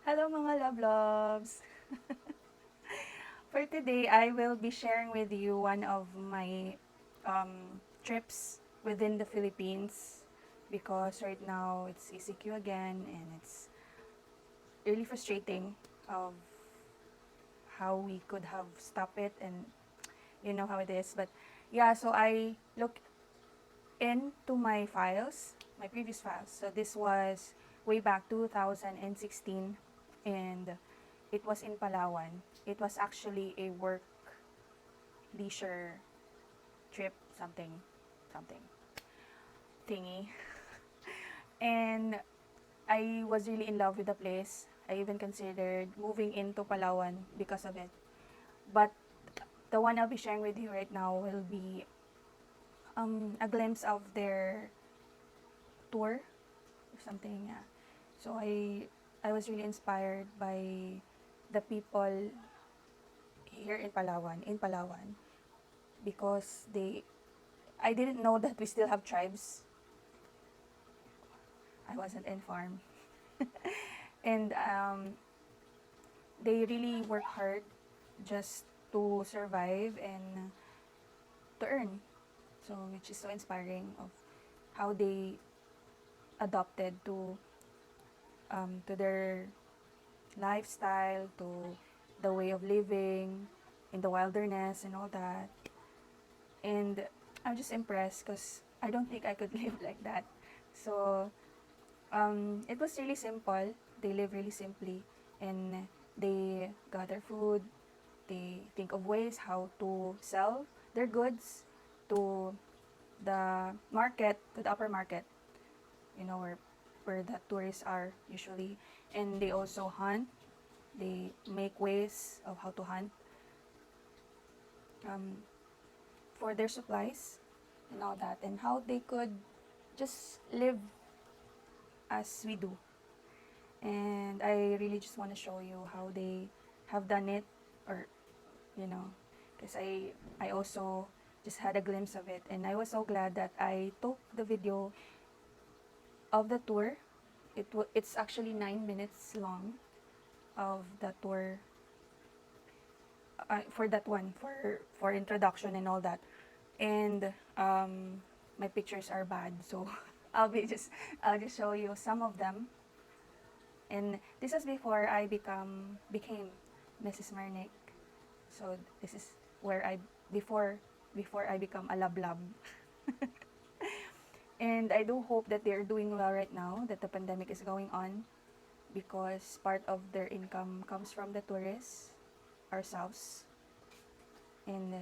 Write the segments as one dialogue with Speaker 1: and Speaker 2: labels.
Speaker 1: Hello mga Lablaaabs! For today, I will be sharing with you one of my trips within the Philippines because right now it's ECQ again and it's really frustrating of how we could have stopped it, and you know how it is. But yeah, so I look into my files, my previous files. So this was way back 2016, and it was in Palawan. It was actually a work leisure trip, something thingy. And I was really in love with the place. I even considered moving into Palawan because of it. But the one I'll be sharing with you right now will be a glimpse of their tour or something. Yeah. So I was really inspired by the people here in Palawan, because I didn't know that we still have tribes. I wasn't informed. And they really work hard just to survive and to earn. So, which is so inspiring of how they adopted to their lifestyle, to the way of living in the wilderness and all that. And I'm just impressed because I don't think I could live like that. So it was really simple. They live really simply, and they gather food. They think of ways how to sell their goods to the market, to the upper market, where the tourists are usually. And they also hunt. They make ways of how to hunt um, for their supplies and all that, and how they could just live as we do. And I really just want to show you how they have done it, or because I also just had a glimpse of it, and I was so glad that I took the video of the tour. It's actually 9 minutes long of the tour, for that one, for introduction and all that. And my pictures are bad, so I'll just show you some of them. And this is before I became MrsMernic. So this is where I before I become a lablab. And I do hope that they're doing well right now, that the pandemic is going on, because part of their income comes from the tourists, ourselves. And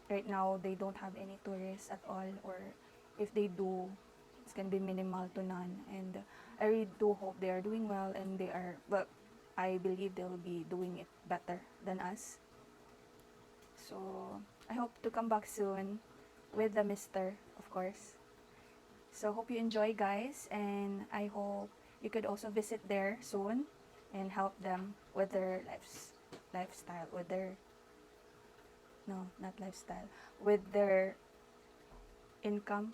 Speaker 1: right now they don't have any tourists at all, or if they do, it's gonna be minimal to none. And I really do hope they are doing well, and I believe they'll be doing it better than us. So I hope to come back soon with the mister, of course. So hope you enjoy, guys, and I hope you could also visit there soon and help them with their lifestyle, with their no, not lifestyle, with their income,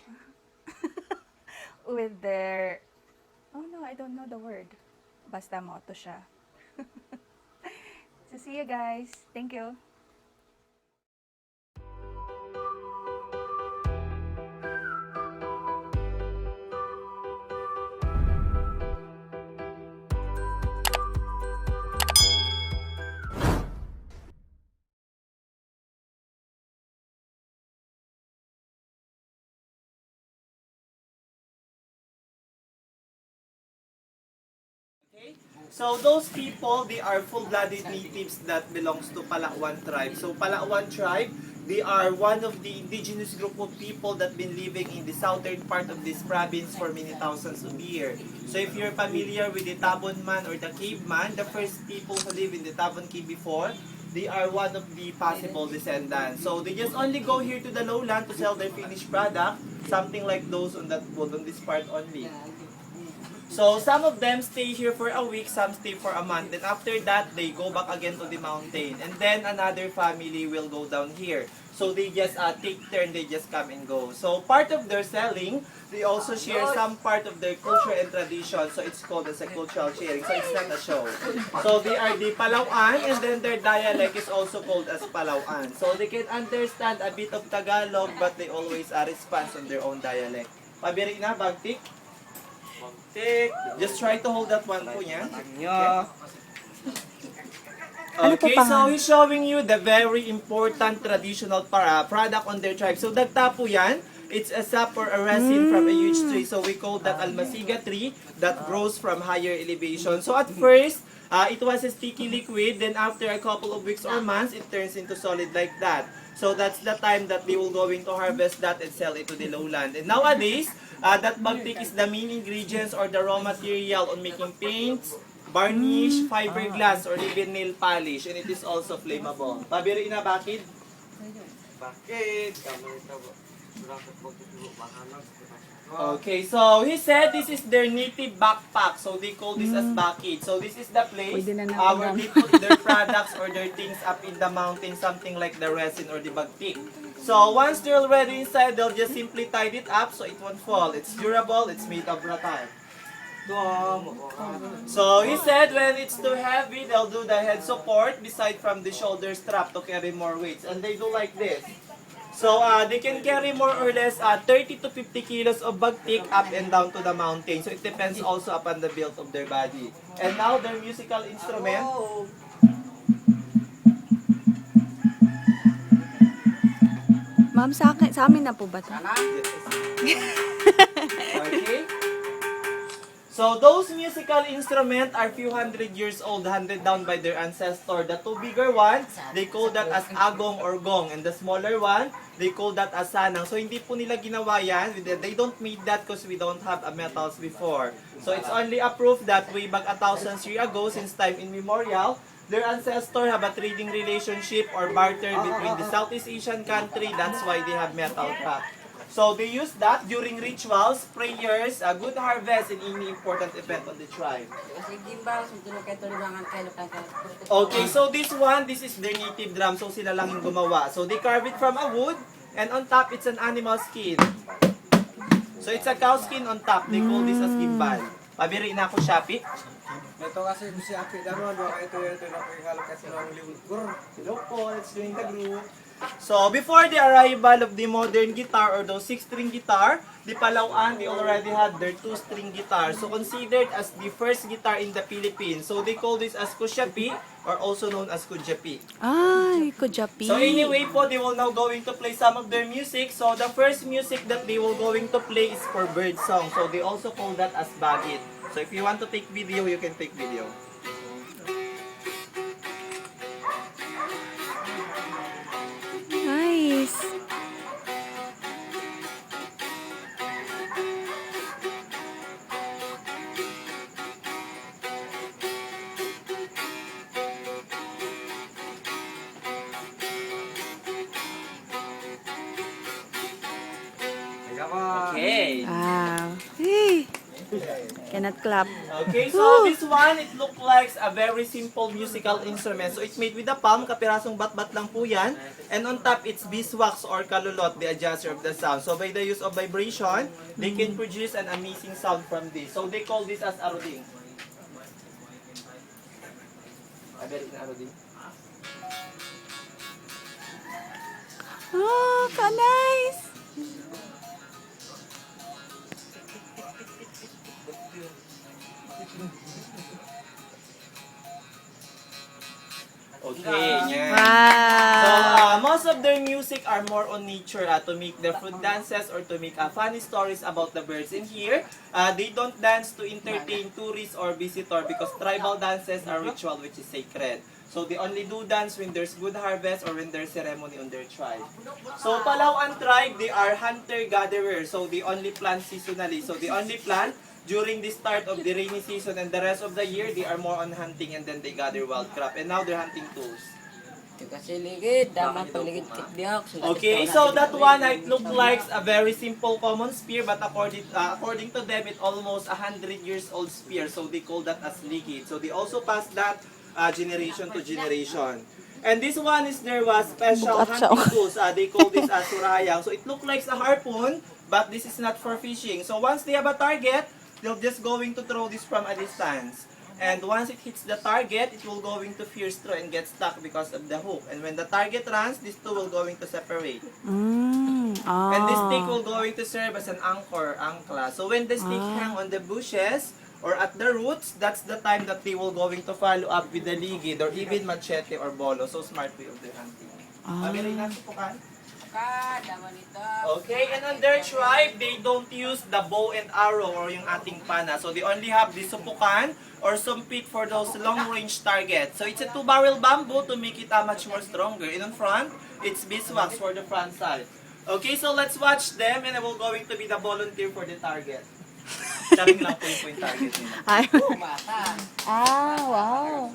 Speaker 1: with their, oh no, I don't know the word. Basta moto siya. So see you guys. Thank you.
Speaker 2: Okay? So those people, they are full-blooded natives that belongs to Palaw'an tribe. So Palaw'an tribe, they are one of the indigenous group of people that been living in the southern part of this province for many thousands of years. So if you're familiar with the Tabon man or the caveman, the first people who live in the Tabon cave before, they are one of the possible descendants. So they just only go here to the lowland to sell their finished product, something like those on that wood on this part only. So some of them stay here for a week, some stay for a month. Then after that, they go back again to the mountain. And then another family will go down here. So they just take turn, they just come and go. So part of their selling, they also share some part of their culture and tradition. So it's called as a cultural sharing. So it's not a show. So they are the Palaw'an, and then their dialect is also called as Palaw'an. So they can understand a bit of Tagalog, but they always respond on their own dialect. Pabiri na, bagtik? Bagtik. Just try to hold that one po niya. Okay, so he's showing you the very important traditional product on their tribe. So dagta po yan. It's a sap or a resin from a huge tree. So we call that almasiga tree that grows from higher elevation. So at first, it was a sticky liquid. Then after a couple of weeks or months, it turns into solid like that. So that's the time that they will going to harvest that and sell it to the lowland. And nowadays, that bagtik is the main ingredients or the raw material on making paints, varnish, fiberglass, or even nail polish, and it is also flammable. Pabiri na bakit? Bakit? Okay, so he said this is their native backpack, so they call this as bakit. So this is the place where they put their products or their things up in the mountain, something like the resin or the bagtik. So once they're already inside, they'll just simply tie it up so it won't fall. It's durable, it's made of rattan. So he said when it's too heavy, they'll do the head support beside from the shoulder strap to carry more weights. And they do like this. So they can carry more or less 30 to 50 kilos of bagtik up and down to the mountain. So it depends also upon the build of their body. And now their musical instrument.
Speaker 1: Ma'am, sa amin na po ba ito?
Speaker 2: Okay. So those musical instruments are few hundred years old, handed down by their ancestor. The two bigger one, they call that as agong or gong. And the smaller one, they call that as sanang. So hindi po nila ginawa yan. They don't make that because we don't have metals before. So it's only a proof that way back 1,000 years ago, since time immemorial, their ancestor have a trading relationship or barter between the Southeast Asian country. That's why they have metal craft. So they use that during rituals, prayers, a good harvest, and any important event on the tribe. Okay, so this is their native drum. So sila lang yung gumawa. So they carve it from a wood, and on top it's an animal skin. So it's a cow skin on top. They call this as gimbal. Pabiri na ako, Shapi.
Speaker 3: Ito kasi si Api Daron, ito na po yung halak kasi ng liwag.
Speaker 2: Hello po, let's join the group. So, before the arrival of the modern guitar or those 6-string guitar, the Palaw'an, they already had their 2-string guitar. So, considered as the first guitar in the Philippines. So, they call this as kusyapi or also known as kudyapi.
Speaker 1: Ay, kudyapi.
Speaker 2: So, anyway po, they will now going to play some of their music. So, the first music that they will going to play is for bird song. So, they also call that as bagit. So, if you want to take video, you can take video.
Speaker 1: Nice.
Speaker 2: Okay.
Speaker 1: Wow. Hey. Cannot clap.
Speaker 2: Okay, so this one, it looks like a very simple musical instrument. So it's made with a palm, kapirasong bat-bat lang po yan. And on top, it's beeswax or kalulot, the adjuster of the sound. So by the use of vibration, they can produce an amazing sound from this. So they call this as aruding. Aruding.
Speaker 1: Oh, ka-nice.
Speaker 2: Okay, yan.
Speaker 1: Wow.
Speaker 2: So, most of their music are more on nature to make the fruit dances or to make funny stories about the birds. In here, they don't dance to entertain tourists or visitor because tribal dances are ritual which is sacred. So, they only do dance when there's good harvest or when there's ceremony on their tribe. So, Palaw'an tribe, they are hunter-gatherers. So, they only plant seasonally. So, they only plant during the start of the rainy season, and the rest of the year, they are more on hunting and then they gather wild crop. And now they're hunting tools.
Speaker 4: Kasi ligid, daman paligid kitbiyok.
Speaker 2: Okay, so that one it look like a very simple common spear, but according to them, it almost 100 years old spear. So they call that as ligid. So they also pass that generation to generation. And this one is there was special hunting tools. They call this as surayang. So it looks like a harpoon, but this is not for fishing. So once they have a target, they're just going to throw this from a distance. And once it hits the target, it will going to pierce through and get stuck because of the hook. And when the target runs, these two will going to separate. And this stick will going to serve as an anchor, ankla. So when the stick hang on the bushes or at the roots, that's the time that they will going to follow up with the ligid or even machete or bolo. So smart way of their hunting. Okay, and on their tribe, they don't use the bow and arrow or yung ating pana. So they only have the supukan or sumpit for those long-range targets. So it's a 2-barrel bamboo to make it much more stronger. And on front, it's beeswax for the front side. Okay, so let's watch them and I will going to be the volunteer for the target. Sabi lang po yung target nila.
Speaker 1: Wow.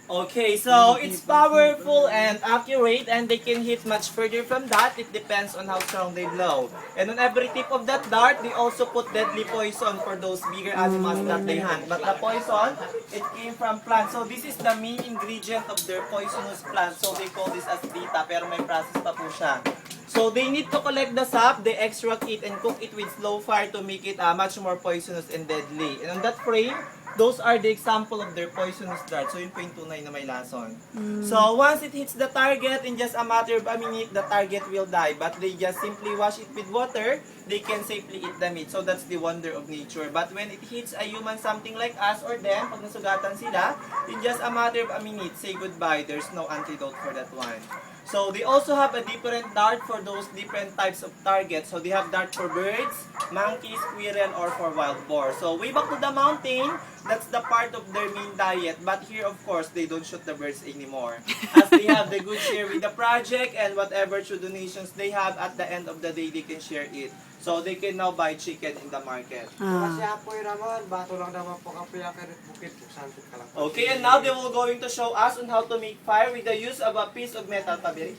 Speaker 2: Okay, so it's powerful and accurate and they can hit much further from that. It depends on how strong they blow. And on every tip of that dart, they also put deadly poison for those bigger animals that they hunt. But the poison, it came from plants. So this is the main ingredient of their poisonous plant. So they call this as dita, pero may process pa po siya. So they need to collect the sap, they extract it and cook it with slow fire to make it much more poisonous and deadly. And on that frame, those are the example of their poisonous dart. So yun po yung tunay na may lason. So once it hits the target, in just a matter of a minute, the target will die. But they just simply wash it with water, they can safely eat the meat. So that's the wonder of nature. But when it hits a human something like us or them, pag nasugatan sila, in just a matter of a minute, say goodbye. There's no antidote for that one. So they also have a different dart for those different types of targets. So they have dart for birds, monkeys, squirrel, or for wild boar. So way back to the mountain, that's the part of their main diet. But here, of course, they don't shoot the birds anymore. As they have the good share with the project and whatever true donations they have, at the end of the day, they can share it. So they can now buy chicken in the market.
Speaker 3: Kasi apoy naman, bato lang naman po kapiya ka rin bukit. Santot ka lang.
Speaker 2: Okay, and now they will going to show us on how to make fire with the use of a piece of metal, Pabiri.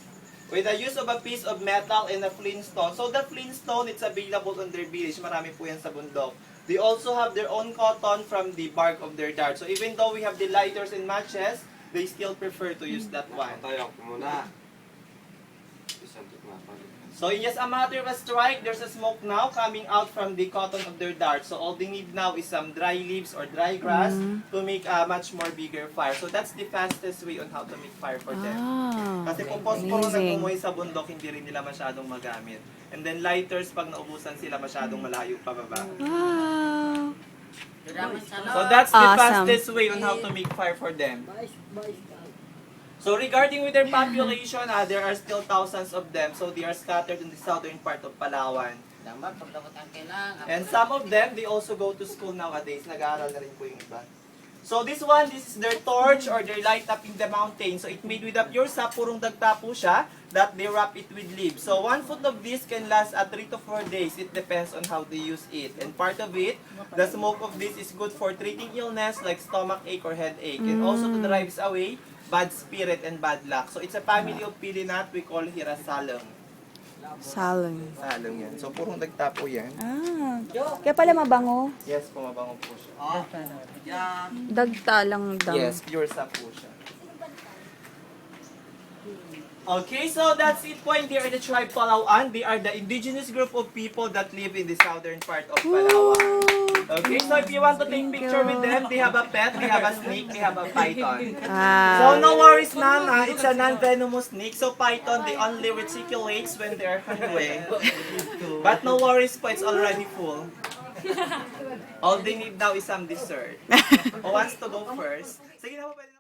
Speaker 2: With the use of a piece of metal and a flintstone. So the flintstone, it's available on their village. Marami po yan sa bundok. They also have their own cotton from the bark of their dart. So even though we have the lighters and matches, they still prefer to use that one.
Speaker 3: Tayo ko muna.
Speaker 2: So in just a matter of a strike, there's a smoke now coming out from the cotton of their dart. So all they need now is some dry leaves or dry grass to make a much more bigger fire. So that's the fastest way on how to make fire for them. Kasi kung posporo na umuwi sa bundok, hindi rin nila masyadong magamit. And then lighters, pag naubusan sila, masyadong malayo pababa.
Speaker 1: Wow.
Speaker 2: So that's the
Speaker 1: Awesome.
Speaker 2: fastest way on how to make fire for them. So regarding with their population, there are still thousands of them. So they are scattered in the southern part of Palawan. And some of them, they also go to school nowadays. Nag-aaral na rin po yung iba. So this one, this is their torch or their light up in the mountain. So it made with a pure sap, purong dagta po siya, that they wrap it with leaves. So 1 foot of this can last 3 to 4 days. It depends on how they use it. And part of it, the smoke of this is good for treating illness like stomach ache or headache. And also to drive away bad spirit and bad luck. So it's a family of pilinat we call here as salong.
Speaker 1: Salong.
Speaker 2: Salong yan. So purong dagta po yan.
Speaker 1: Kaya pala mabango.
Speaker 2: Yes, pumabango po siya.
Speaker 1: Dagta lang daw.
Speaker 2: Yes, pure sap po siya. Okay, so that's it po. Here are the tribe Palaw'an. They are the indigenous group of people that live in the southern part of Palawan. Okay, so if you want to take picture with them, they have a pet, they have a snake, they have a python. So no worries, ma'am. It's a non-venomous snake. So python, they only reticulates when they are hungry. But no worries po, it's already full. All they need now is some dessert. Who wants to go first? Sige na po, pwede na.